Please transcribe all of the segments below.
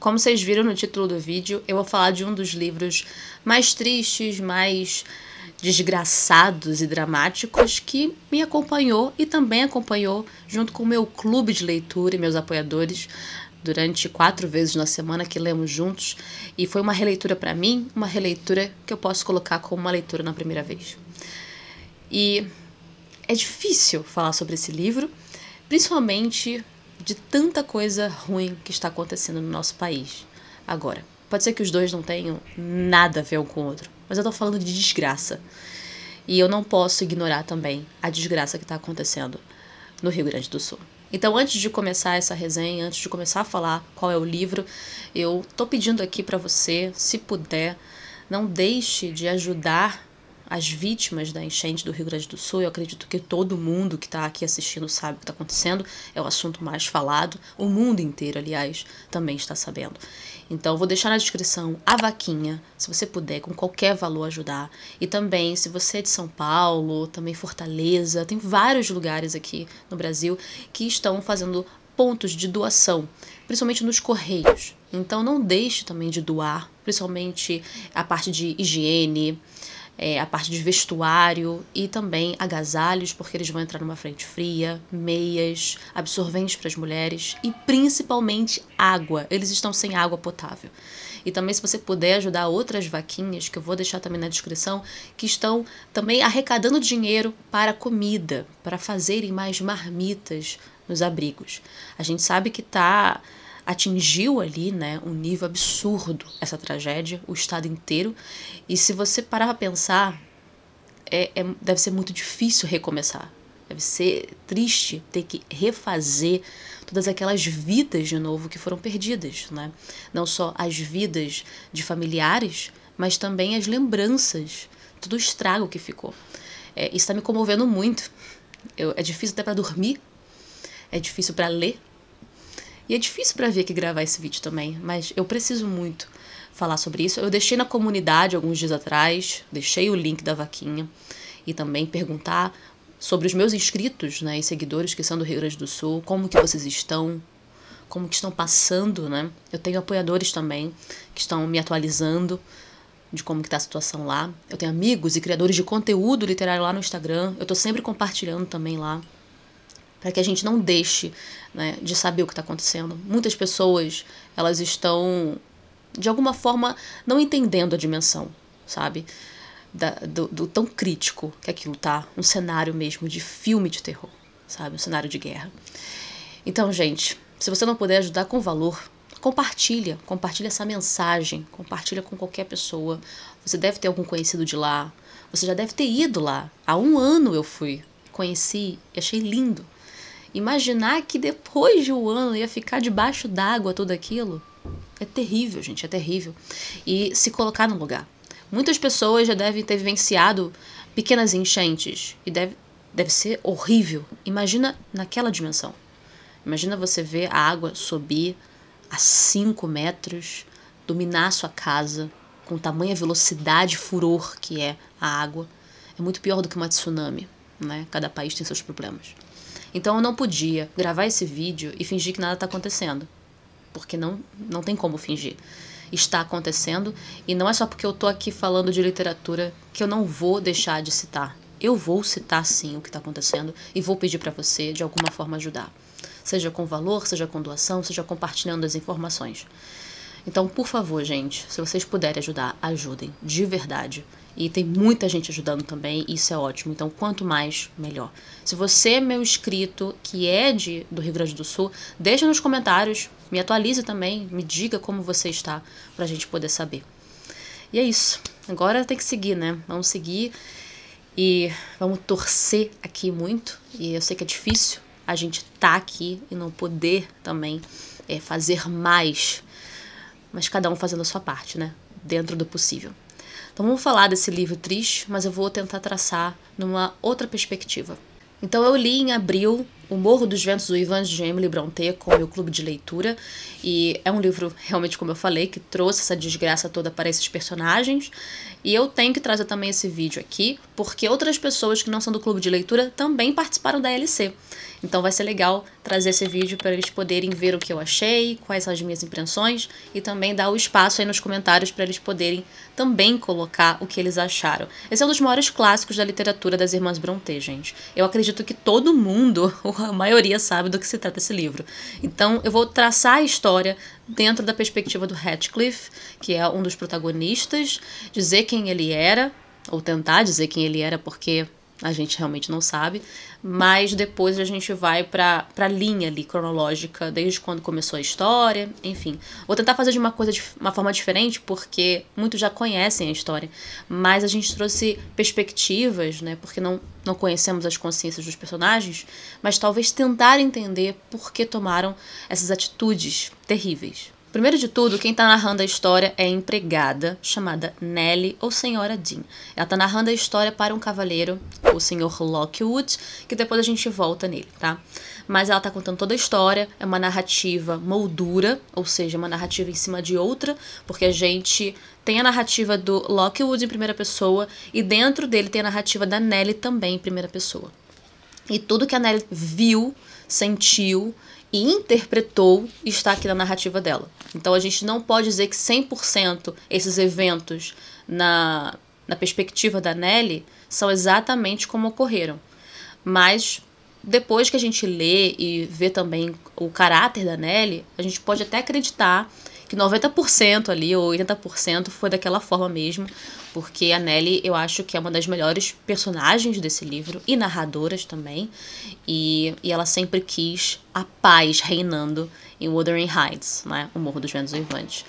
Como vocês viram no título do vídeo, eu vou falar de um dos livros mais tristes, mais desgraçados e dramáticos que me acompanhou e também acompanhou junto com o meu clube de leitura e meus apoiadores durante 4 vezes na semana que lemos juntos, e foi uma releitura para mim, uma releitura que eu posso colocar como uma leitura na primeira vez. E é difícil falar sobre esse livro, principalmente de tanta coisa ruim que está acontecendo no nosso país agora. Pode ser que os dois não tenham nada a ver um com o outro, mas eu tô falando de desgraça. E eu não posso ignorar também a desgraça que está acontecendo no Rio Grande do Sul. Então, antes de começar essa resenha, antes de começar a falar qual é o livro, eu tô pedindo aqui para você, se puder, não deixe de ajudar as vítimas da enchente do Rio Grande do Sul. Eu acredito que todo mundo que está aqui assistindo sabe o que está acontecendo, é o assunto mais falado, o mundo inteiro, aliás, também está sabendo. Então, vou deixar na descrição a vaquinha, se você puder, com qualquer valor ajudar. E também, se você é de São Paulo, também Fortaleza, tem vários lugares aqui no Brasil que estão fazendo pontos de doação, principalmente nos Correios. Então, não deixe também de doar, principalmente a parte de higiene, a parte de vestuário e também agasalhos, porque eles vão entrar numa frente fria, meias, absorventes para as mulheres e principalmente água. Eles estão sem água potável. E também, se você puder ajudar outras vaquinhas, que eu vou deixar também na descrição, que estão também arrecadando dinheiro para comida, para fazerem mais marmitas nos abrigos. A gente sabe que atingiu ali, né, um nível absurdo essa tragédia, o estado inteiro. E se você parar para pensar, deve ser muito difícil recomeçar. Deve ser triste ter que refazer todas aquelas vidas de novo que foram perdidas, né? Não só as vidas de familiares, mas também as lembranças, todo o estrago que ficou. Isso está me comovendo muito. É difícil até para dormir, é difícil para ler, e é difícil para vir aqui gravar esse vídeo também, mas eu preciso muito falar sobre isso. Eu deixei na comunidade alguns dias atrás, deixei o link da vaquinha e também perguntar sobre os meus inscritos, né, e seguidores que são do Rio Grande do Sul, como que vocês estão, como que estão passando, né? Eu tenho apoiadores também que estão me atualizando de como que tá a situação lá. Eu tenho amigos e criadores de conteúdo literário lá no Instagram, eu tô sempre compartilhando também lá, para que a gente não deixe, né, de saber o que está acontecendo. Muitas pessoas, elas estão, de alguma forma, não entendendo a dimensão, sabe? Do tão crítico que aquilo tá. Um cenário mesmo de filme de terror, sabe? Um cenário de guerra. Então, gente, se você não puder ajudar com valor, compartilha essa mensagem, compartilha com qualquer pessoa. Você deve ter algum conhecido de lá, você já deve ter ido lá. Há 1 ano eu fui, conheci e achei lindo. Imaginar que depois de 1 ano ia ficar debaixo d'água tudo aquilo, é terrível, gente, é terrível. E se colocar no lugar. Muitas pessoas já devem ter vivenciado pequenas enchentes e deve ser horrível. Imagina naquela dimensão. Imagina você ver a água subir a 5 metros, dominar a sua casa com tamanha velocidade e furor que é a água. É muito pior do que uma tsunami, né? Cada país tem seus problemas. Então eu não podia gravar esse vídeo e fingir que nada está acontecendo. Porque não tem como fingir. Está acontecendo, e não é só porque eu tô aqui falando de literatura que eu não vou deixar de citar. Eu vou citar sim o que está acontecendo e vou pedir para você de alguma forma ajudar. Seja com valor, seja com doação, seja compartilhando as informações. Então, por favor, gente, se vocês puderem ajudar, ajudem, de verdade. E tem muita gente ajudando também, e isso é ótimo. Então, quanto mais, melhor. Se você é meu inscrito, que é do Rio Grande do Sul, deixa nos comentários, me atualize também, me diga como você está, pra gente poder saber. E é isso. Agora tem que seguir, né? Vamos seguir e vamos torcer aqui muito. E eu sei que é difícil a gente tá aqui e não poder também fazer mais, mas cada um fazendo a sua parte, né? Dentro do possível. Então vamos falar desse livro triste, mas eu vou tentar traçar numa outra perspectiva. Então eu li em abril O Morro dos Ventos Uivantes, de Emily Brontë, com o meu clube de leitura. E é um livro, realmente, como eu falei, que trouxe essa desgraça toda para esses personagens. E eu tenho que trazer também esse vídeo aqui, porque outras pessoas que não são do clube de leitura também participaram da LC. Então vai ser legal trazer esse vídeo para eles poderem ver o que eu achei, quais são as minhas impressões, e também dar o espaço aí nos comentários para eles poderem também colocar o que eles acharam. Esse é um dos maiores clássicos da literatura das Irmãs Brontë, gente. Eu acredito que todo mundo, ou a maioria, sabe do que se trata esse livro. Então eu vou traçar a história dentro da perspectiva do Heathcliff, que é um dos protagonistas, dizer quem ele era, ou tentar dizer quem ele era, porque a gente realmente não sabe, mas depois a gente vai pra linha ali cronológica, desde quando começou a história, enfim. Vou tentar fazer de uma forma diferente, porque muitos já conhecem a história, mas a gente trouxe perspectivas, né, porque não conhecemos as consciências dos personagens, mas talvez tentar entender por que tomaram essas atitudes terríveis. Primeiro de tudo, quem está narrando a história é a empregada, chamada Nelly ou Senhora Dean. Ela está narrando a história para um cavaleiro, o Sr. Lockwood, que depois a gente volta nele, tá? Mas ela está contando toda a história, é uma narrativa moldura, ou seja, uma narrativa em cima de outra, porque a gente tem a narrativa do Lockwood em primeira pessoa e dentro dele tem a narrativa da Nelly também em primeira pessoa. E tudo que a Nelly viu, sentiu e interpretou está aqui na narrativa dela. Então a gente não pode dizer que 100% esses eventos na perspectiva da Nelly são exatamente como ocorreram. Mas depois que a gente lê e vê também o caráter da Nelly, a gente pode até acreditar que 90% ali, ou 80% foi daquela forma mesmo, porque a Nelly eu acho que é uma das melhores personagens desse livro, e narradoras também, e ela sempre quis a paz reinando em Wuthering Heights, né, o Morro dos Ventos Uivantes.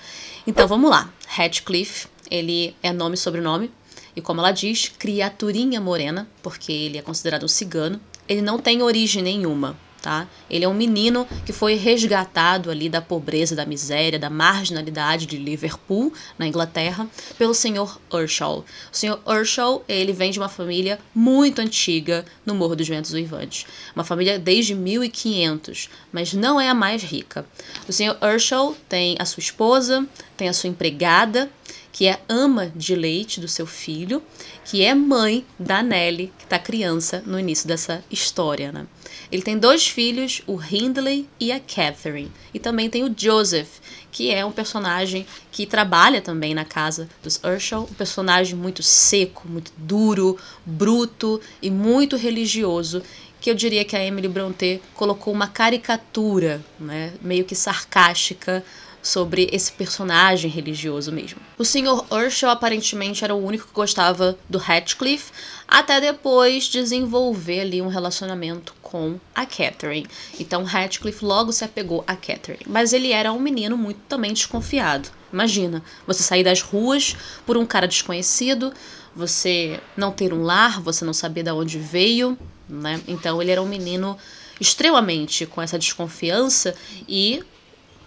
Então vamos lá, Heathcliff, ele é nome e sobrenome, e como ela diz, criaturinha morena, porque ele é considerado um cigano, ele não tem origem nenhuma. Tá? Ele é um menino que foi resgatado ali da pobreza, da miséria, da marginalidade de Liverpool, na Inglaterra, pelo Sr. Earnshaw. O Sr. Earnshaw, ele vem de uma família muito antiga no Morro dos Ventos Uivantes. Uma família desde 1500, mas não é a mais rica. O Sr. Earnshaw tem a sua esposa, tem a sua empregada, que é ama de leite do seu filho, que é mãe da Nelly, que está criança no início dessa história, né? Ele tem 2 filhos, o Hindley e a Catherine. E também tem o Joseph, que é um personagem que trabalha também na casa dos Earnshaw, um personagem muito seco, muito duro, bruto e muito religioso, que eu diria que a Emily Brontë colocou uma caricatura, né, meio que sarcástica, sobre esse personagem religioso mesmo. O Sr. Earnshaw aparentemente era o único que gostava do Heathcliff, até depois desenvolver ali um relacionamento com a Catherine. Então Heathcliff logo se apegou a Catherine, mas ele era um menino muito também desconfiado. Imagina, você sair das ruas por um cara desconhecido, você não ter um lar, você não saber de onde veio, né? Então ele era um menino extremamente com essa desconfiança e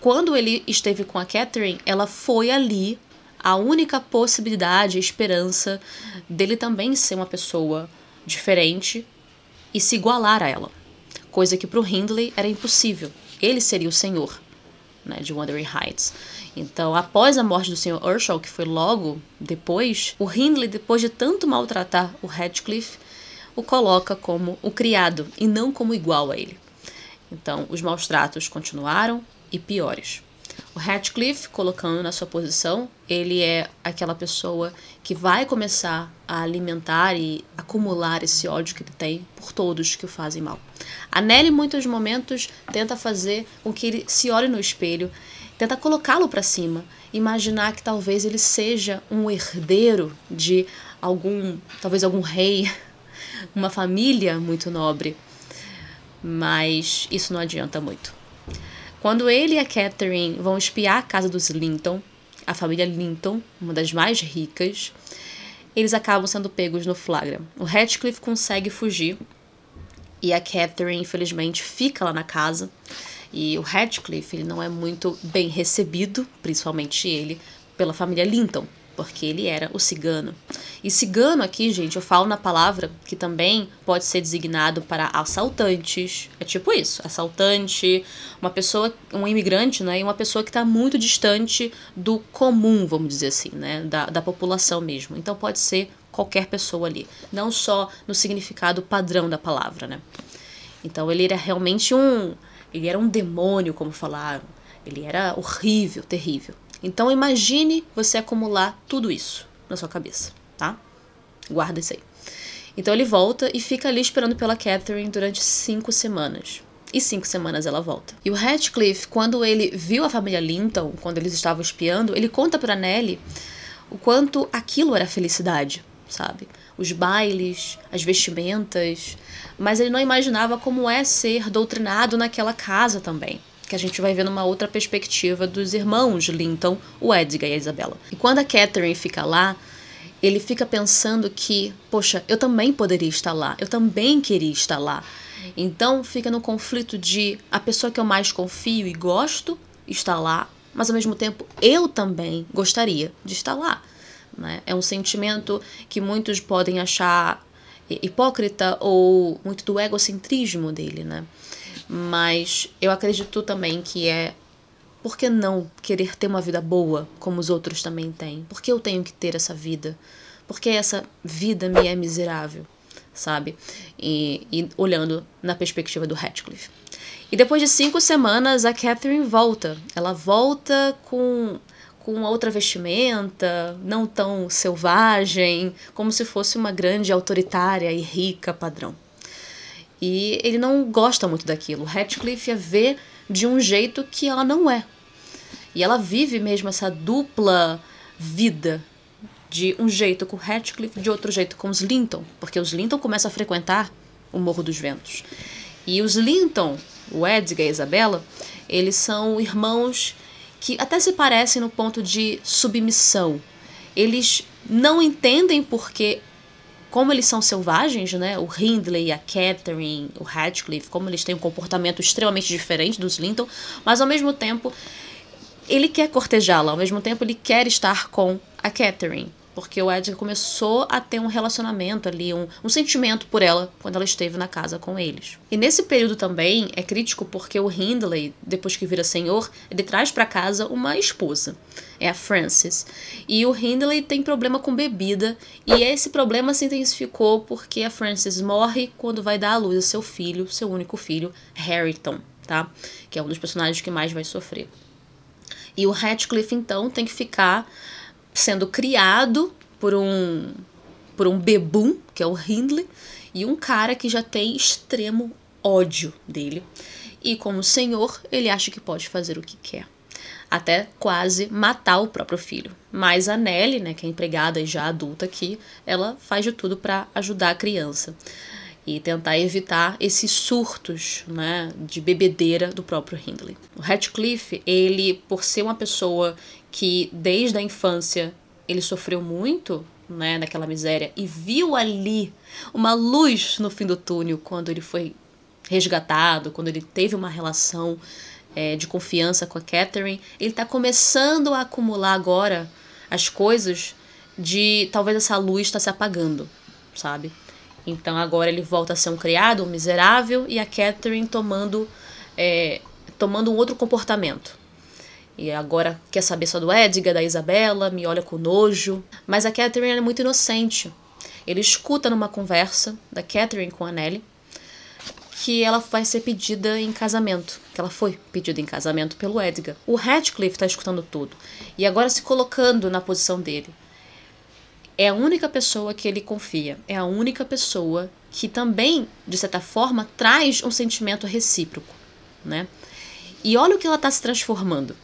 quando ele esteve com a Catherine, ela foi ali a única possibilidade, a esperança dele também ser uma pessoa diferente e se igualar a ela. Coisa que para o Hindley era impossível. Ele seria o senhor, né, de Wuthering Heights. Então, após a morte do Sr. Earnshaw, que foi logo depois, o Hindley, depois de tanto maltratar o Heathcliff, o coloca como o criado e não como igual a ele. Então, os maus tratos continuaram e piores. O Heathcliff, colocando na sua posição, ele é aquela pessoa que vai começar a alimentar e acumular esse ódio que ele tem por todos que o fazem mal. A Nelly, em muitos momentos, tenta fazer com que ele se olhe no espelho, tenta colocá-lo para cima, imaginar que talvez ele seja um herdeiro de talvez algum rei, uma família muito nobre, mas isso não adianta muito. Quando ele e a Catherine vão espiar a casa dos Linton, a família Linton, uma das mais ricas, eles acabam sendo pegos no flagra. O Heathcliff consegue fugir e a Catherine, infelizmente, fica lá na casa. E o Heathcliff, ele não é muito bem recebido, principalmente ele, pela família Linton, porque ele era o cigano. E cigano aqui, gente, eu falo na palavra que também pode ser designado para assaltantes. É tipo isso, assaltante, uma pessoa, um imigrante, né, e uma pessoa que está muito distante do comum, vamos dizer assim, né, da população mesmo. Então pode ser qualquer pessoa ali, não só no significado padrão da palavra, né. Então ele era realmente ele era um demônio, como falaram. Ele era horrível, terrível. Então imagine você acumular tudo isso na sua cabeça, tá? Guarda isso aí. Então ele volta e fica ali esperando pela Catherine durante 5 semanas. E 5 semanas ela volta. E o Ratcliffe, quando ele viu a família Linton, quando eles estavam espiando, ele conta pra Nellie o quanto aquilo era felicidade, sabe? Os bailes, as vestimentas, mas ele não imaginava como é ser doutrinado naquela casa também, que a gente vai ver numa outra perspectiva dos irmãos Linton, o Edgar e a Isabella. E quando a Catherine fica lá, ele fica pensando que, poxa, eu também poderia estar lá, eu também queria estar lá. Então fica no conflito de a pessoa que eu mais confio e gosto está lá, mas ao mesmo tempo eu também gostaria de estar lá. Né? É um sentimento que muitos podem achar hipócrita ou muito do egocentrismo dele, né? Mas eu acredito também que por que não querer ter uma vida boa como os outros também têm? Por que eu tenho que ter essa vida? Por que essa vida me é miserável, sabe? E olhando na perspectiva do Ratcliffe. E depois de 5 semanas, a Catherine volta. Ela volta com outra vestimenta, não tão selvagem, como se fosse uma grande autoritária e rica padrão. E ele não gosta muito daquilo. Ratcliffe a vê de um jeito que ela não é. E ela vive mesmo essa dupla vida, de um jeito com Ratcliffe, de outro jeito com os Linton, porque os Linton começam a frequentar o Morro dos Ventos. E os Linton, o Edgar e a Isabella, eles são irmãos que até se parecem no ponto de submissão. Eles não entendem porque, como eles são selvagens, né? O Hindley, a Catherine, o Ratcliffe, como eles têm um comportamento extremamente diferente dos Linton, mas ao mesmo tempo ele quer cortejá-la, ao mesmo tempo ele quer estar com a Catherine, porque o Edgar começou a ter um relacionamento ali, um sentimento por ela quando ela esteve na casa com eles. E nesse período também é crítico porque o Hindley, depois que vira senhor, ele traz para casa uma esposa, é a Frances. E o Hindley tem problema com bebida, e esse problema se intensificou porque a Frances morre quando vai dar à luz a seu filho, seu único filho, Harrington, tá? Que é um dos personagens que mais vai sofrer. E o Ratcliffe, então, tem que ficar sendo criado por um bebum, que é o Hindley, e um cara que já tem extremo ódio dele. E como senhor, ele acha que pode fazer o que quer. Até quase matar o próprio filho. Mas a Nellie, né, que é empregada e já adulta aqui, ela faz de tudo para ajudar a criança. E tentar evitar esses surtos, né, de bebedeira do próprio Hindley. O Ratcliffe, ele, por ser uma pessoa que desde a infância ele sofreu muito, né, daquela miséria, e viu ali uma luz no fim do túnel quando ele foi resgatado, quando ele teve uma relação de confiança com a Catherine, ele está começando a acumular agora as coisas de talvez essa luz está se apagando, sabe? Então agora ele volta a ser um criado, um miserável, e a Catherine tomando um outro comportamento. E agora quer saber só do Edgar, da Isabella, me olha com nojo. Mas a Catherine é muito inocente. Ele escuta numa conversa da Catherine com a Nellie que ela vai ser pedida em casamento, que ela foi pedida em casamento pelo Edgar. O Ratcliffe está escutando tudo e agora se colocando na posição dele. É a única pessoa que ele confia, é a única pessoa que também, de certa forma, traz um sentimento recíproco, né? E olha o que ela está se transformando.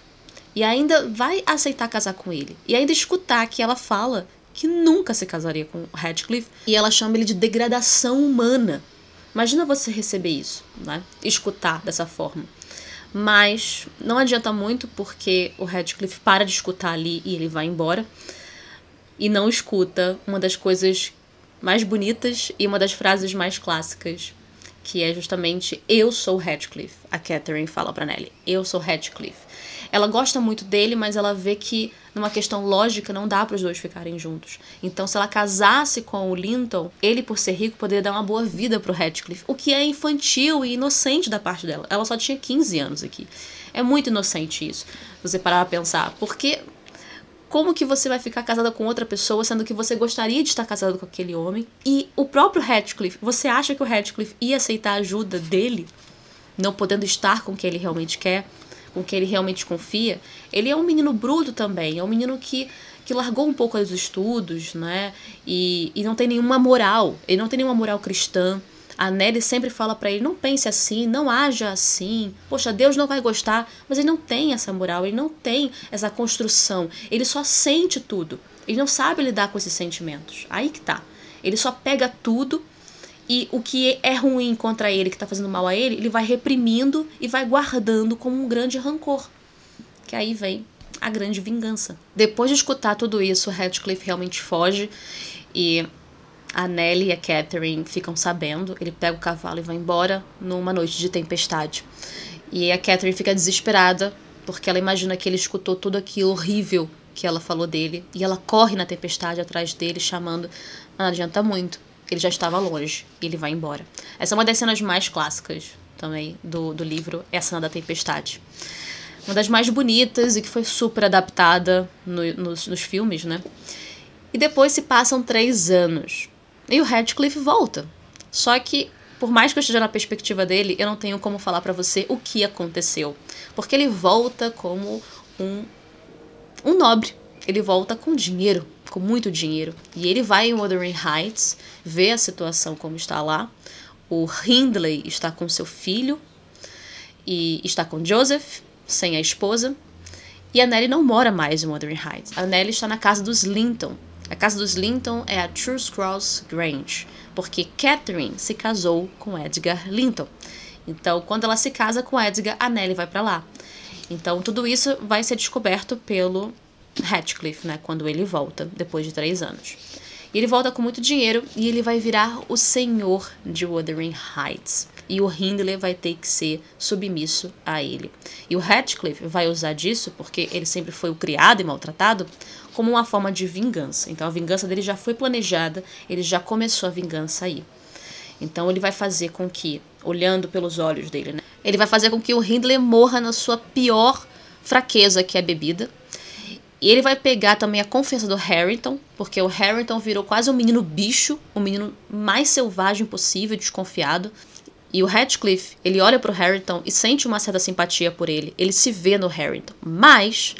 E ainda vai aceitar casar com ele. E ainda escutar que ela fala que nunca se casaria com o Ratcliffe. E ela chama ele de degradação humana. Imagina você receber isso, né? Escutar dessa forma. Mas não adianta muito porque o Ratcliffe para de escutar ali e ele vai embora. E não escuta uma das coisas mais bonitas e uma das frases mais clássicas, que é justamente eu sou Ratcliffe. A Catherine fala pra Nellie, eu sou Ratcliffe. Ela gosta muito dele, mas ela vê que numa questão lógica, não dá para os dois ficarem juntos. Então, se ela casasse com o Linton, ele, por ser rico, poderia dar uma boa vida pro Heathcliff, o que é infantil e inocente da parte dela. Ela só tinha 15 anos aqui. É muito inocente isso, você parar pra pensar. Porque como que você vai ficar casada com outra pessoa, sendo que você gostaria de estar casado com aquele homem? E o próprio Heathcliff, você acha que o Heathcliff ia aceitar a ajuda dele, não podendo estar com o que ele realmente quer, com o que ele realmente confia? Ele é um menino bruto também, é um menino que largou um pouco os estudos, né? E não tem nenhuma moral, ele não tem nenhuma moral cristã. A Nelly sempre fala pra ele, não pense assim, não haja assim. Poxa, Deus não vai gostar. Mas ele não tem essa moral, ele não tem essa construção. Ele só sente tudo. Ele não sabe lidar com esses sentimentos. Aí que tá. Ele só pega tudo e o que é ruim contra ele, que tá fazendo mal a ele vai reprimindo e vai guardando como um grande rancor. Que aí vem a grande vingança. Depois de escutar tudo isso, o Heathcliff realmente foge e a Nelly e a Catherine ficam sabendo. Ele pega o cavalo e vai embora numa noite de tempestade. E a Catherine fica desesperada, porque ela imagina que ele escutou tudo aquilo horrível que ela falou dele. E ela corre na tempestade atrás dele, chamando. Não adianta muito. Ele já estava longe e ele vai embora. Essa é uma das cenas mais clássicas também do livro, é a cena da tempestade. Uma das mais bonitas e que foi super adaptada nos filmes, né? E depois se passam 3 anos. E o Heathcliff volta. Só que, por mais que eu esteja na perspectiva dele, eu não tenho como falar pra você o que aconteceu. Porque ele volta como um nobre. Ele volta com dinheiro, com muito dinheiro. E ele vai em Wuthering Heights, vê a situação como está lá. O Hindley está com seu filho e está com Joseph, sem a esposa. E a Nelly não mora mais em Wuthering Heights. A Nelly está na casa dos Linton. A casa dos Linton é a Truce Cross Grange, porque Catherine se casou com Edgar Linton. Então, quando ela se casa com Edgar, a Nelly vai para lá. Então, tudo isso vai ser descoberto pelo Heathcliff, né, quando ele volta, depois de 3 anos. E ele volta com muito dinheiro e ele vai virar o senhor de Wuthering Heights. E o Hindley vai ter que ser submisso a ele. E o Heathcliff vai usar disso, porque ele sempre foi o criado e maltratado, como uma forma de vingança. Então a vingança dele já foi planejada, ele já começou a vingança aí. Então ele vai fazer com que, olhando pelos olhos dele, né, ele vai fazer com que o Hindley morra na sua pior fraqueza, que é a bebida. E ele vai pegar também a confiança do Harrington, porque o Harrington virou quase um menino bicho, o menino mais selvagem possível, desconfiado. E o Heathcliff, ele olha pro Harrington e sente uma certa simpatia por ele. Ele se vê no Harrington. Mas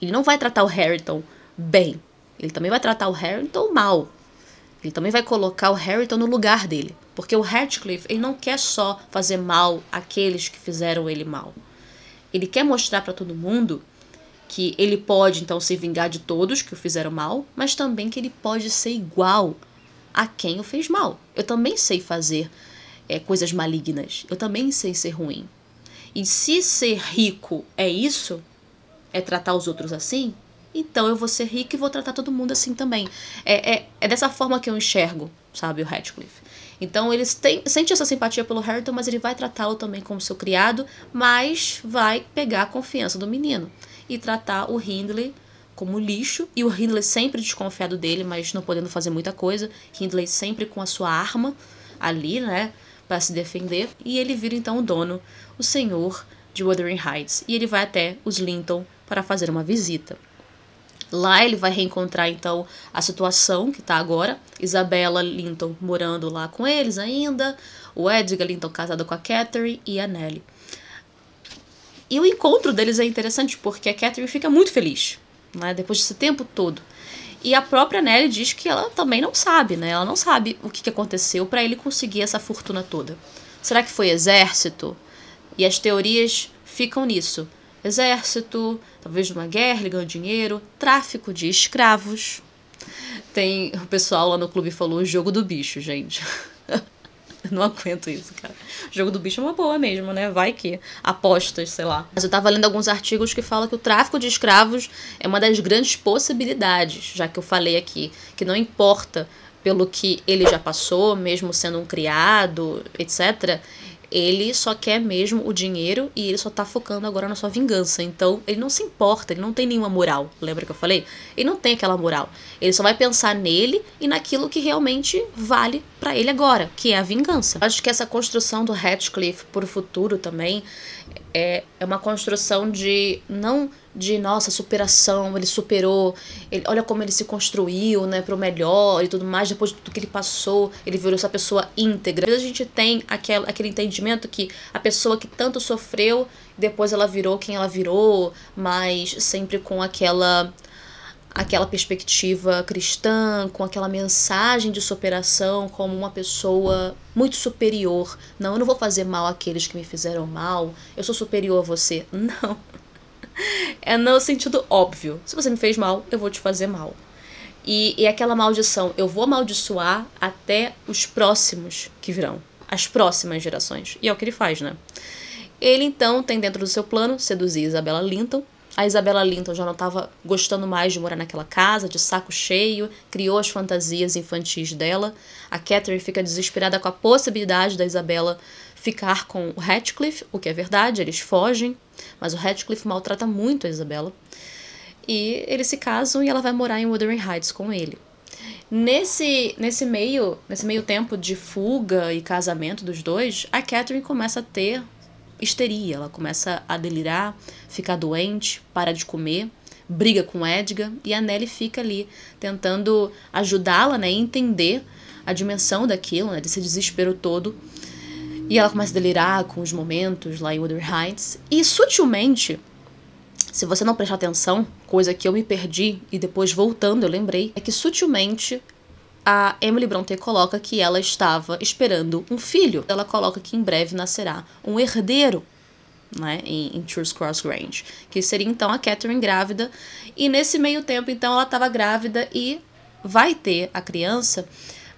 ele não vai tratar o Harrington bem. Ele também vai tratar o Harrington mal. Ele também vai colocar o Harrington no lugar dele. Porque o Heathcliff, ele não quer só fazer mal àqueles que fizeram ele mal. Ele quer mostrar para todo mundo que ele pode, então, se vingar de todos que o fizeram mal, mas também que ele pode ser igual a quem o fez mal. Eu também sei fazer coisas malignas. Eu também sei ser ruim. E se ser rico é isso, é tratar os outros assim, então eu vou ser rico e vou tratar todo mundo assim também. É dessa forma que eu enxergo, sabe, o Heathcliff. Então ele sente essa simpatia pelo Harrington, mas ele vai tratá-lo também como seu criado, mas vai pegar a confiança do menino e tratar o Hindley como lixo. E o Hindley sempre desconfiado dele, mas não podendo fazer muita coisa. Hindley sempre com a sua arma ali, né, para se defender. E ele vira então o dono, o senhor de Wuthering Heights. E ele vai até os Linton para fazer uma visita. Lá ele vai reencontrar então a situação que está agora. Isabella Linton morando lá com eles ainda. O Edgar Linton casado com a Catherine e a Nelly. E o encontro deles é interessante porque a Catherine fica muito feliz, né, depois desse tempo todo. E a própria Nelly diz que ela também não sabe, né? Ela não sabe o que aconteceu para ele conseguir essa fortuna toda. Será que foi exército? E as teorias ficam nisso. Exército, talvez uma guerra, ele ganhou dinheiro, tráfico de escravos. O pessoal lá no clube falou o jogo do bicho, gente. Eu não aguento isso, cara. O jogo do bicho é uma boa mesmo, né? Vai que apostas, sei lá. Mas eu tava lendo alguns artigos que falam que o tráfico de escravos é uma das grandes possibilidades, já que eu falei aqui, que não importa pelo que ele já passou, mesmo sendo um criado, etc., ele só quer mesmo o dinheiro e ele só tá focando agora na sua vingança. Então, ele não se importa, ele não tem nenhuma moral. Lembra que eu falei? Ele não tem aquela moral. Ele só vai pensar nele e naquilo que realmente vale pra ele agora, que é a vingança. Acho que essa construção do Ratcliffe pro futuro também é uma construção de, não de, nossa, superação, ele superou, olha como ele se construiu, né, pro melhor e tudo mais, depois de tudo que ele passou, ele virou essa pessoa íntegra. Às vezes a gente tem aquele entendimento que a pessoa que tanto sofreu, depois ela virou quem ela virou, mas sempre com aquela perspectiva cristã, com aquela mensagem de superação como uma pessoa muito superior. Não, eu não vou fazer mal àqueles que me fizeram mal, eu sou superior a você. Não. É no sentido óbvio. Se você me fez mal, eu vou te fazer mal. E aquela maldição, eu vou amaldiçoar até os próximos que virão. As próximas gerações. E é o que ele faz, né? Ele, então, tem dentro do seu plano seduzir Isabella Linton. A Isabella Linton já não estava gostando mais de morar naquela casa, de saco cheio, criou as fantasias infantis dela. A Catherine fica desesperada com a possibilidade da Isabella ficar com o Ratcliffe, o que é verdade, eles fogem, mas o Ratcliffe maltrata muito a Isabella. E eles se casam e ela vai morar em Wuthering Heights com ele. Nesse meio tempo de fuga e casamento dos dois, a Catherine começa a ter histeria, ela começa a delirar, ficar doente, para de comer, briga com Edgar, e a Nellie fica ali tentando ajudá-la, né, a entender a dimensão daquilo, né, desse desespero todo. E ela começa a delirar com os momentos lá em Wuthering Heights, e sutilmente, se você não prestar atenção, coisa que eu me perdi e depois voltando eu lembrei, é que sutilmente a Emily Brontë coloca que ela estava esperando um filho. Ela coloca que em breve nascerá um herdeiro, né, em True's Cross Grange, que seria então a Catherine grávida. E nesse meio tempo, então, ela estava grávida e vai ter a criança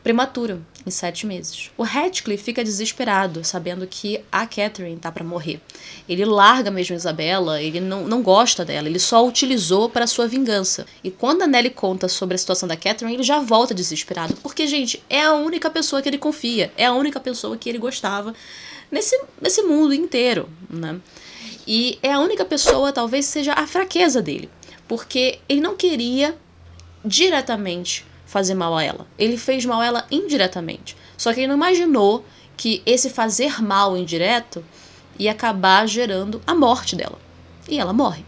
prematura, em 7 meses. O Ratcliffe fica desesperado, sabendo que a Catherine tá para morrer. Ele larga mesmo a Isabella, ele não gosta dela, ele só a utilizou para sua vingança. E quando a Nellie conta sobre a situação da Catherine, ele já volta desesperado, porque, gente, é a única pessoa que ele confia, é a única pessoa que ele gostava nesse mundo inteiro, né? E é a única pessoa, talvez seja a fraqueza dele, porque ele não queria diretamente fazer mal a ela. Ele fez mal a ela indiretamente. Só que ele não imaginou que esse fazer mal indireto ia acabar gerando a morte dela. E ela morre.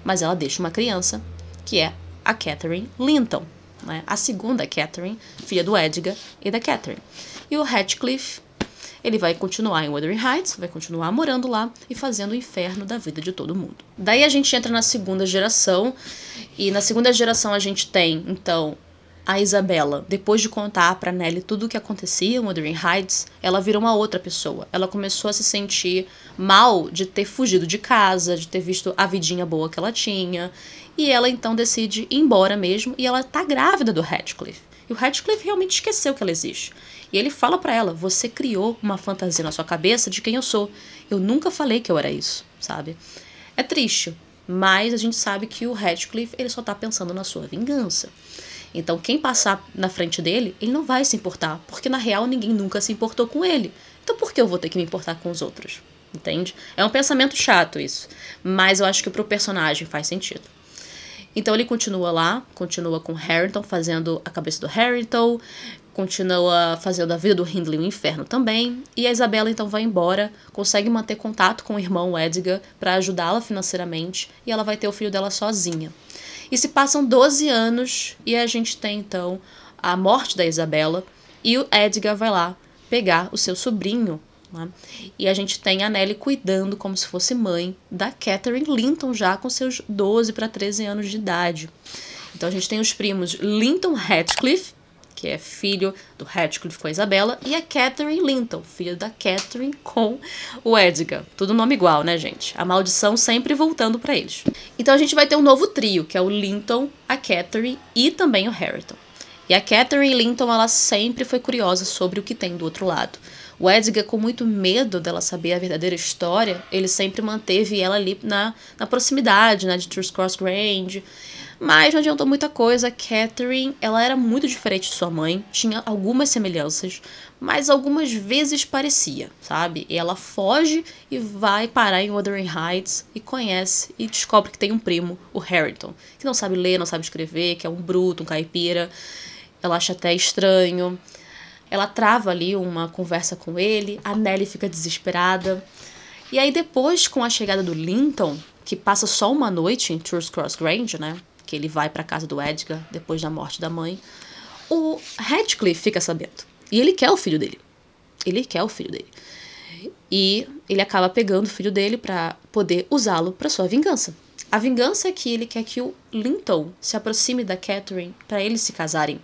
Mas ela deixa uma criança, que é a Catherine Linton, né? A segunda Catherine, filha do Edgar e da Catherine. E o Ratcliffe, ele vai continuar em Wuthering Heights, vai continuar morando lá e fazendo o inferno da vida de todo mundo. Daí a gente entra na segunda geração, e na segunda geração a gente tem, então, a Isabella, depois de contar pra Nellie tudo o que acontecia em Wuthering Heights, ela virou uma outra pessoa. Ela começou a se sentir mal de ter fugido de casa, de ter visto a vidinha boa que ela tinha. E ela então decide ir embora mesmo, e ela tá grávida do Ratcliffe. E o Ratcliffe realmente esqueceu que ela existe. E ele fala pra ela, você criou uma fantasia na sua cabeça de quem eu sou. Eu nunca falei que eu era isso, sabe? É triste, mas a gente sabe que o Ratcliffe, ele só tá pensando na sua vingança. Então, quem passar na frente dele, ele não vai se importar, porque na real ninguém nunca se importou com ele. Então, por que eu vou ter que me importar com os outros? Entende? É um pensamento chato isso, mas eu acho que pro personagem faz sentido. Então, ele continua lá, continua com Harrington, fazendo a cabeça do Harrington, continua fazendo a vida do Hindley um inferno também, e a Isabella então vai embora, consegue manter contato com o irmão Edgar para ajudá-la financeiramente, e ela vai ter o filho dela sozinha. E se passam 12 anos e a gente tem, então, a morte da Isabella e o Edgar vai lá pegar o seu sobrinho, né? E a gente tem a Nellie cuidando como se fosse mãe da Catherine Linton já com seus 12 para 13 anos de idade. Então a gente tem os primos Linton Ratcliffe, que é filho do Ratcliffe com a Isabella, e a Catherine Linton, filha da Catherine com o Edgar. Tudo nome igual, né, gente? A maldição sempre voltando pra eles. Então a gente vai ter um novo trio, que é o Linton, a Catherine e também o Harrington. E a Catherine Linton, ela sempre foi curiosa sobre o que tem do outro lado. O Edgar, com muito medo dela saber a verdadeira história, ele sempre manteve ela ali na proximidade, né, de Truth Cross Grange. Mas não adiantou muita coisa. Catherine, ela era muito diferente de sua mãe, tinha algumas semelhanças, mas algumas vezes parecia, sabe? E ela foge e vai parar em Wuthering Heights e conhece e descobre que tem um primo, o Harrington, que não sabe ler, não sabe escrever, que é um bruto, um caipira. Ela acha até estranho. Ela trava ali uma conversa com ele, a Nellie fica desesperada. E aí depois, com a chegada do Linton, que passa só uma noite em Truth Cross Grange, né? Que ele vai pra casa do Edgar depois da morte da mãe, o Radcliffe fica sabendo. E ele quer o filho dele. Ele quer o filho dele. E ele acaba pegando o filho dele pra poder usá-lo pra sua vingança. A vingança é que ele quer que o Linton se aproxime da Catherine pra eles se casarem.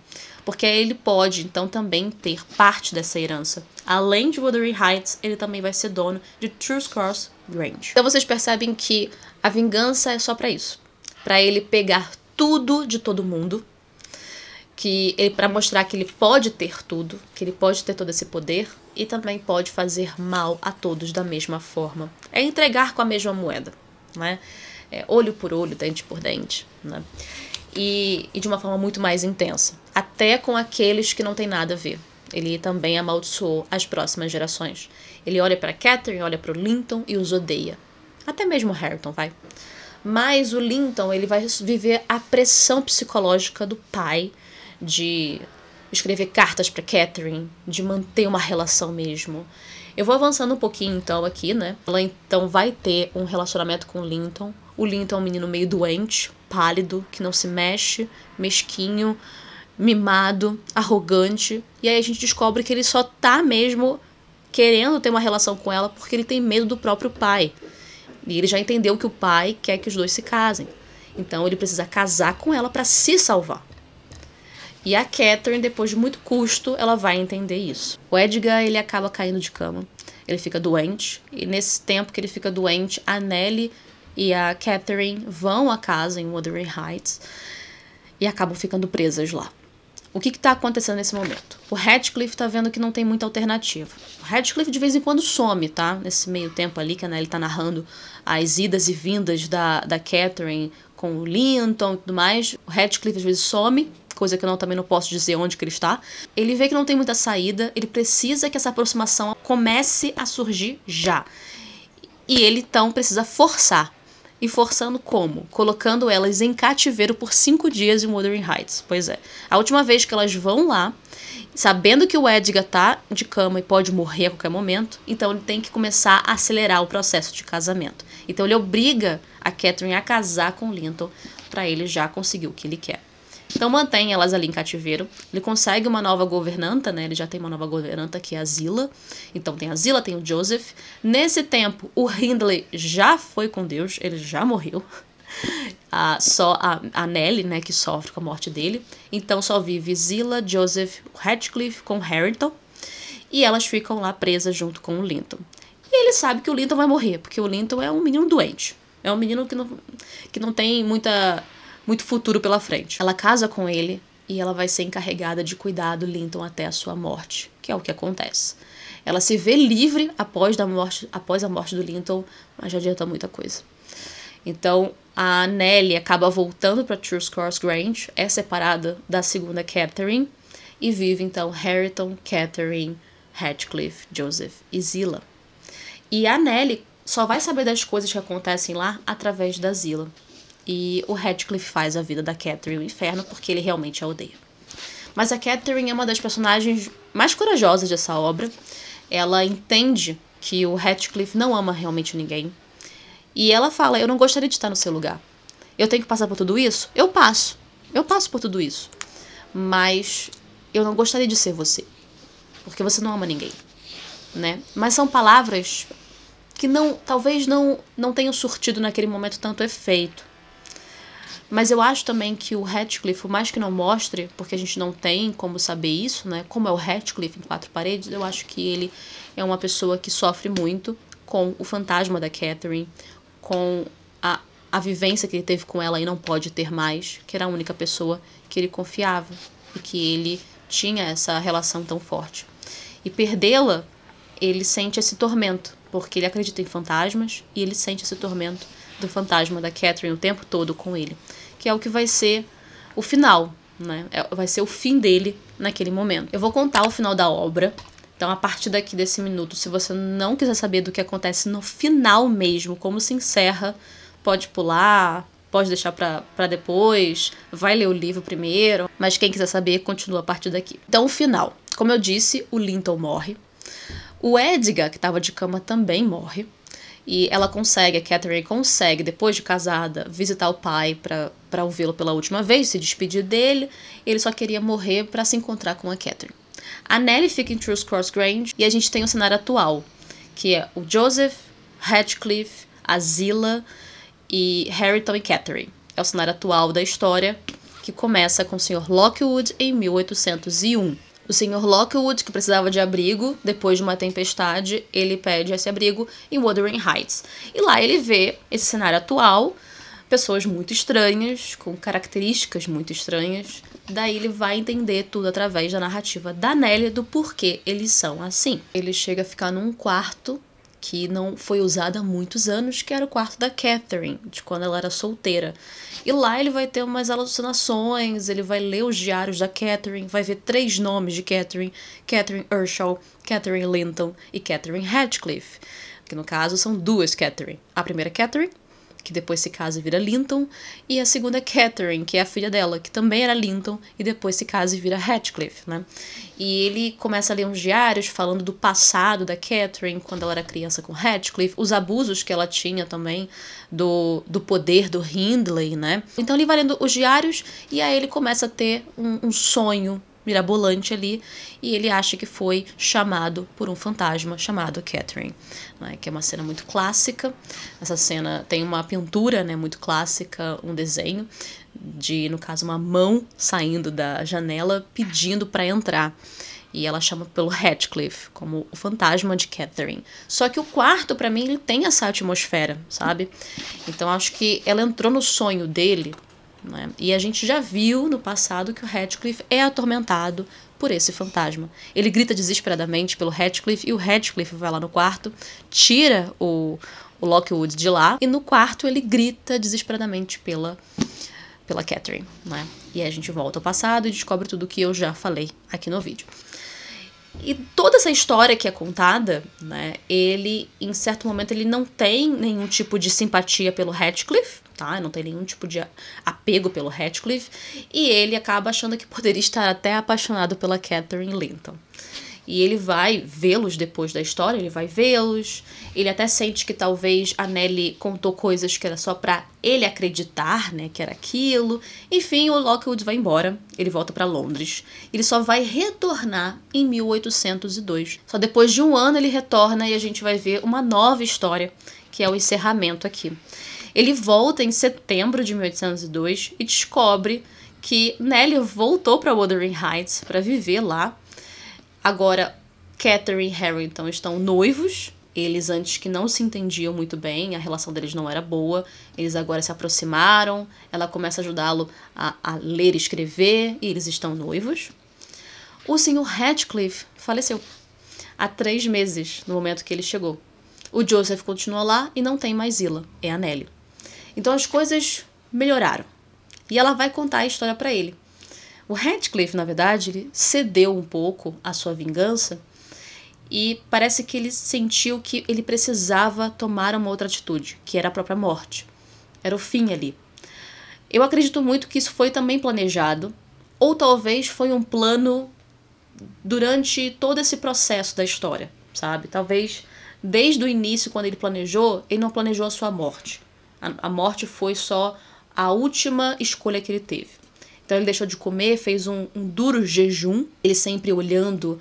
Porque aí ele pode, então, também ter parte dessa herança. Além de Wuthering Heights, ele também vai ser dono de Truth Cross Grange. Então vocês percebem que a vingança é só pra isso. Pra ele pegar tudo de todo mundo, para mostrar que ele pode ter tudo, que ele pode ter todo esse poder e também pode fazer mal a todos da mesma forma. É entregar com a mesma moeda, né? É olho por olho, dente por dente, né? E de uma forma muito mais intensa, até com aqueles que não tem nada a ver. Ele também amaldiçoou as próximas gerações. Ele olha para Catherine, olha para o Linton e os odeia. Até mesmo o Harrington, vai. Mas o Linton, ele vai viver a pressão psicológica do pai de escrever cartas para Catherine, de manter uma relação mesmo. Eu vou avançando um pouquinho então aqui, né? Ela então vai ter um relacionamento com o Linton. O Linton é um menino meio doente, pálido, que não se mexe, mesquinho, mimado, arrogante. E aí a gente descobre que ele só tá mesmo querendo ter uma relação com ela porque ele tem medo do próprio pai. E ele já entendeu que o pai quer que os dois se casem. Então ele precisa casar com ela para se salvar. E a Catherine, depois de muito custo, ela vai entender isso. O Edgar, ele acaba caindo de cama. Ele fica doente. E nesse tempo que ele fica doente, a Nellie e a Catherine vão à casa em Wuthering Heights e acabam ficando presas lá. O que está acontecendo nesse momento? O Radcliffe tá vendo que não tem muita alternativa. O Radcliffe de vez em quando some, tá? Nesse meio tempo ali que a Nellie tá narrando as idas e vindas da Catherine com o Linton e tudo mais. O Radcliffe às vezes some, coisa que eu também não posso dizer onde que ele está. Ele vê que não tem muita saída, ele precisa que essa aproximação comece a surgir já. E ele então precisa forçar. E forçando como? Colocando elas em cativeiro por 5 dias em Wuthering Heights. Pois é. A última vez que elas vão lá, sabendo que o Edgar tá de cama e pode morrer a qualquer momento, então ele tem que começar a acelerar o processo de casamento. Então ele obriga a Catherine a casar com o Linton para ele já conseguir o que ele quer. Então mantém elas ali em cativeiro. Ele consegue uma nova governanta, né? Ele já tem uma nova governanta que é a Zillah. Então tem a Zillah, tem o Joseph. Nesse tempo, o Hindley já foi com Deus, ele já morreu. Só a Nellie, né, que sofre com a morte dele. Então só vive Zillah, Joseph, Radcliffe com Harrington. E elas ficam lá presas junto com o Linton. E ele sabe que o Linton vai morrer, porque o Linton é um menino doente. É um menino que não tem muito futuro pela frente. Ela casa com ele e ela vai ser encarregada de cuidar do Linton até a sua morte, que é o que acontece. Ela se vê livre após a morte do Linton, mas já adianta muita coisa. Então, a Nellie acaba voltando para Truth Cross Grange, é separada da segunda Catherine, e vive então Harrington, Catherine, Radcliffe, Joseph e Zillah. E a Nellie só vai saber das coisas que acontecem lá através da Zillah. E o Radcliffe faz a vida da Catherine um inferno porque ele realmente a odeia. Mas a Catherine é uma das personagens mais corajosas dessa obra. Ela entende que o Radcliffe não ama realmente ninguém. E ela fala, eu não gostaria de estar no seu lugar. Eu tenho que passar por tudo isso? Eu passo. Eu passo por tudo isso. Mas eu não gostaria de ser você. Porque você não ama ninguém. Né? Mas são palavras que talvez não tenham surtido naquele momento tanto efeito. Mas eu acho também que o Radcliffe, por mais que não mostre, porque a gente não tem como saber isso, né? Como é o Radcliffe em Quatro Paredes, eu acho que ele é uma pessoa que sofre muito com o fantasma da Catherine, com a vivência que ele teve com ela e não pode ter mais, que era a única pessoa que ele confiava e que ele tinha essa relação tão forte. E perdê-la ele sente esse tormento, porque ele acredita em fantasmas e ele sente esse tormento do fantasma da Catherine o tempo todo com ele, que é o que vai ser o final, né? Vai ser o fim dele naquele momento. Eu vou contar o final da obra, então a partir daqui desse minuto, se você não quiser saber do que acontece no final mesmo, como se encerra, pode pular, pode deixar pra depois, vai ler o livro primeiro, mas quem quiser saber, continua a partir daqui. Então o final, como eu disse, o Linton morre, o Edgar, que estava de cama, também morre. E ela consegue, a Catherine consegue, depois de casada, visitar o pai para ouvi-lo pela última vez, se despedir dele. Ele só queria morrer para se encontrar com a Catherine. A Nellie fica em Truth Cross Grange e a gente tem o cenário atual, que é o Joseph, Ratcliffe, a Zillah e Harrington e Catherine. É o cenário atual da história, que começa com o Sr. Lockwood em 1801. O Sr. Lockwood, que precisava de abrigo, depois de uma tempestade, ele pede esse abrigo em Wuthering Heights. E lá ele vê esse cenário atual, pessoas muito estranhas, com características muito estranhas. Daí ele vai entender tudo através da narrativa da Nellie, do porquê eles são assim. Ele chega a ficar num quarto que não foi usado há muitos anos, que era o quarto da Catherine, de quando ela era solteira. E lá ele vai ter umas alucinações, ele vai ler os diários da Catherine, vai ver 3 nomes de Catherine: Catherine Earnshaw, Catherine Linton e Catherine Ratcliffe. Que no caso são 2 Catherine. A primeira Catherine, que depois se casa e vira Linton, e a segunda Catherine, que é a filha dela, que também era Linton, e depois se casa e vira Ratcliffe, né? E ele começa a ler uns diários falando do passado da Catherine, quando ela era criança com Ratcliffe, os abusos que ela tinha também do poder do Hindley, né? Então ele vai lendo os diários, e aí ele começa a ter um sonho mirabolante ali, e ele acha que foi chamado por um fantasma chamado Catherine, né, que é uma cena muito clássica. Essa cena tem uma pintura, né, muito clássica, um desenho de, no caso, uma mão saindo da janela pedindo para entrar. E ela chama pelo Ratcliffe, como o fantasma de Catherine. Só que o quarto, para mim, ele tem essa atmosfera, sabe? Então acho que ela entrou no sonho dele, né? E a gente já viu no passado que o Ratcliffe é atormentado por esse fantasma. Ele grita desesperadamente pelo Ratcliffe, e o Ratcliffe vai lá no quarto, tira o Lockwood de lá, e no quarto ele grita desesperadamente pela Catherine, né? E aí a gente volta ao passado e descobre tudo o que eu já falei aqui no vídeo. E toda essa história que é contada, né, ele, em certo momento, ele não tem nenhum tipo de simpatia pelo Ratcliffe, tá? Não tem nenhum tipo de apego pelo Ratcliffe, e ele acaba achando que poderia estar até apaixonado pela Catherine Linton. E ele vai vê-los depois da história, ele vai vê-los, ele até sente que talvez a Nellie contou coisas que era só pra ele acreditar, né, que era aquilo. Enfim, o Lockwood vai embora, ele volta pra Londres. Ele só vai retornar em 1802. Só depois de 1 ano ele retorna e a gente vai ver uma nova história, que é o encerramento aqui. Ele volta em setembro de 1802 e descobre que Nellie voltou pra Wuthering Heights para viver lá. Agora, Catherine e Harrington estão noivos. Eles antes que não se entendiam muito bem, a relação deles não era boa. Eles agora se aproximaram, ela começa a ajudá-lo a ler e escrever, e eles estão noivos. O Sr. Ratcliffe faleceu há 3 meses, no momento que ele chegou. O Joseph continua lá e não tem mais Zillah, é a Nellie. Então as coisas melhoraram. E ela vai contar a história para ele. O Ratcliffe, na verdade, ele cedeu um pouco à sua vingança e parece que ele sentiu que ele precisava tomar uma outra atitude, que era a própria morte. Era o fim ali. Eu acredito muito que isso foi também planejado, ou talvez foi um plano durante todo esse processo da história, sabe? Talvez desde o início, quando ele não planejou a sua morte. A morte foi só a última escolha que ele teve. Então ele deixou de comer, fez um duro jejum, ele sempre olhando,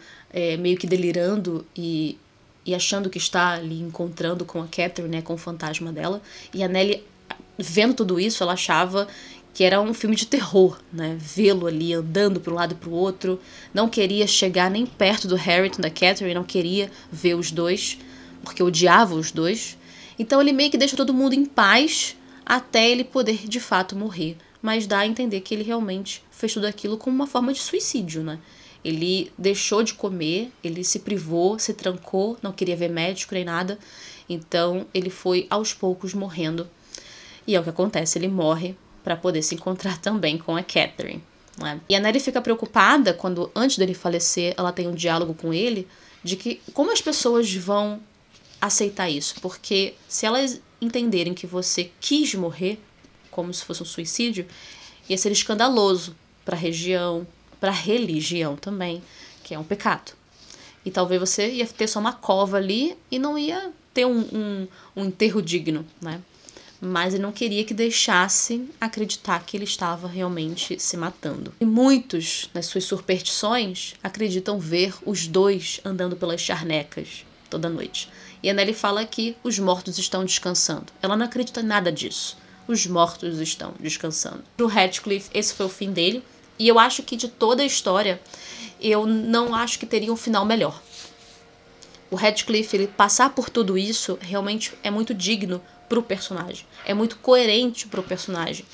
meio que delirando e achando que está ali encontrando com a Catherine, né, com o fantasma dela. E a Nellie, vendo tudo isso, ela achava que era um filme de terror, né, vê-lo ali andando para um lado e para o outro. Não queria chegar nem perto do Harrington, da Catherine, não queria ver os dois, porque odiava os dois. Então ele meio que deixa todo mundo em paz até ele poder de fato morrer. Mas dá a entender que ele realmente fez tudo aquilo como uma forma de suicídio, né? Ele deixou de comer, ele se privou, se trancou, não queria ver médico nem nada. Então ele foi aos poucos morrendo. E é o que acontece, ele morre para poder se encontrar também com a Catherine. Né? E a Nellie fica preocupada quando, antes dele falecer, ela tem um diálogo com ele de que como as pessoas vão aceitar isso. Porque se elas entenderem que você quis morrer, como se fosse um suicídio, ia ser escandaloso para a região, para a religião também, que é um pecado. E talvez você ia ter só uma cova ali e não ia ter um enterro digno, né? Mas ele não queria que deixassem acreditar que ele estava realmente se matando. E muitos, nas suas superstições, acreditam ver os dois andando pelas charnecas toda noite. E a Nellie fala que os mortos estão descansando. Ela não acredita em nada disso. Os mortos estão descansando. Pro Radcliffe, esse foi o fim dele. E eu acho que de toda a história, eu não acho que teria um final melhor. O Radcliffe, ele passar por tudo isso, realmente é muito digno pro personagem. É muito coerente pro personagem.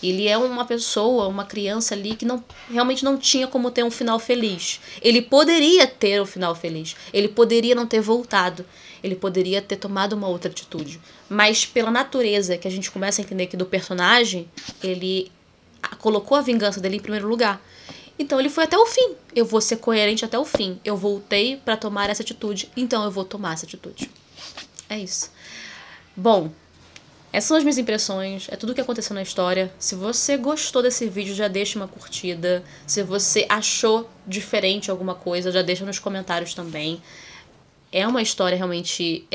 Ele é uma pessoa, uma criança ali que realmente não tinha como ter um final feliz. Ele poderia ter um final feliz. Ele poderia não ter voltado. Ele poderia ter tomado uma outra atitude. Mas pela natureza que a gente começa a entender aqui do personagem, ele colocou a vingança dele em primeiro lugar. Então ele foi até o fim. Eu vou ser coerente até o fim. Eu voltei para tomar essa atitude, então eu vou tomar essa atitude. É isso. Bom, essas são as minhas impressões, é tudo o que aconteceu na história. Se você gostou desse vídeo, já deixa uma curtida. Se você achou diferente alguma coisa, já deixa nos comentários também. É uma história realmente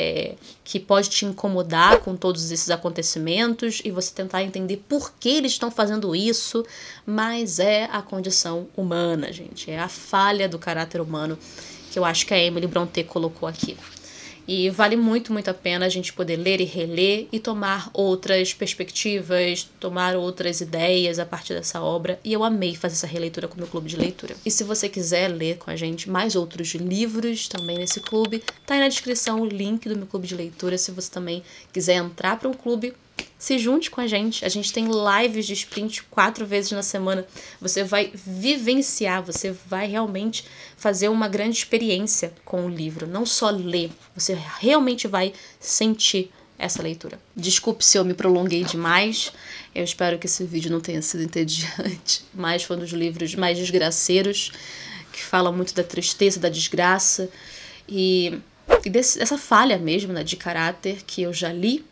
que pode te incomodar com todos esses acontecimentos e você tentar entender por que eles estão fazendo isso, mas é a condição humana, gente. É a falha do caráter humano que eu acho que a Emily Brontë colocou aqui. E vale muito, muito a pena a gente poder ler e reler e tomar outras perspectivas, tomar outras ideias a partir dessa obra. E eu amei fazer essa releitura com o meu clube de leitura. E se você quiser ler com a gente mais outros livros também nesse clube, tá aí na descrição o link do meu clube de leitura. Se você também quiser entrar para um clube, se junte com a gente. A gente tem lives de sprint 4 vezes na semana. Você vai vivenciar, você vai realmente fazer uma grande experiência com o livro. Não só ler, você realmente vai sentir essa leitura. Desculpe se eu me prolonguei demais. Eu espero que esse vídeo não tenha sido entediante. Mas foi um dos livros mais desgraceiros, que fala muito da tristeza, da desgraça e dessa falha mesmo, né, de caráter que eu já li.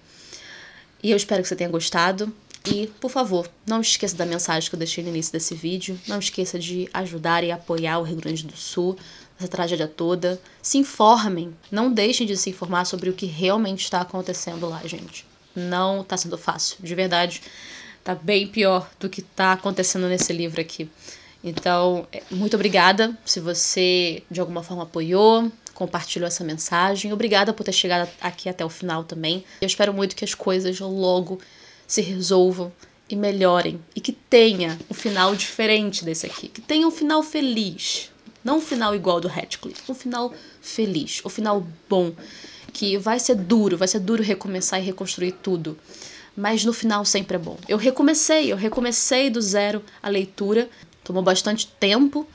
E eu espero que você tenha gostado. E, por favor, não esqueça da mensagem que eu deixei no início desse vídeo. Não esqueça de ajudar e apoiar o Rio Grande do Sul, essa tragédia toda. Se informem. Não deixem de se informar sobre o que realmente está acontecendo lá, gente. Não está sendo fácil. De verdade, tá bem pior do que está acontecendo nesse livro aqui. Então, muito obrigada se você de alguma forma apoiou, compartilhou essa mensagem. Obrigada por ter chegado aqui até o final também. Eu espero muito que as coisas logo se resolvam e melhorem. E que tenha um final diferente desse aqui. Que tenha um final feliz. Não um final igual ao do Radcliffe. Um final feliz. Um final bom. Que vai ser duro recomeçar e reconstruir tudo. Mas no final sempre é bom. Eu recomecei do zero a leitura. Tomou bastante tempo,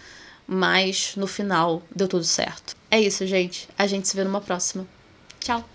mas no final deu tudo certo. É isso, gente. A gente se vê numa próxima. Tchau!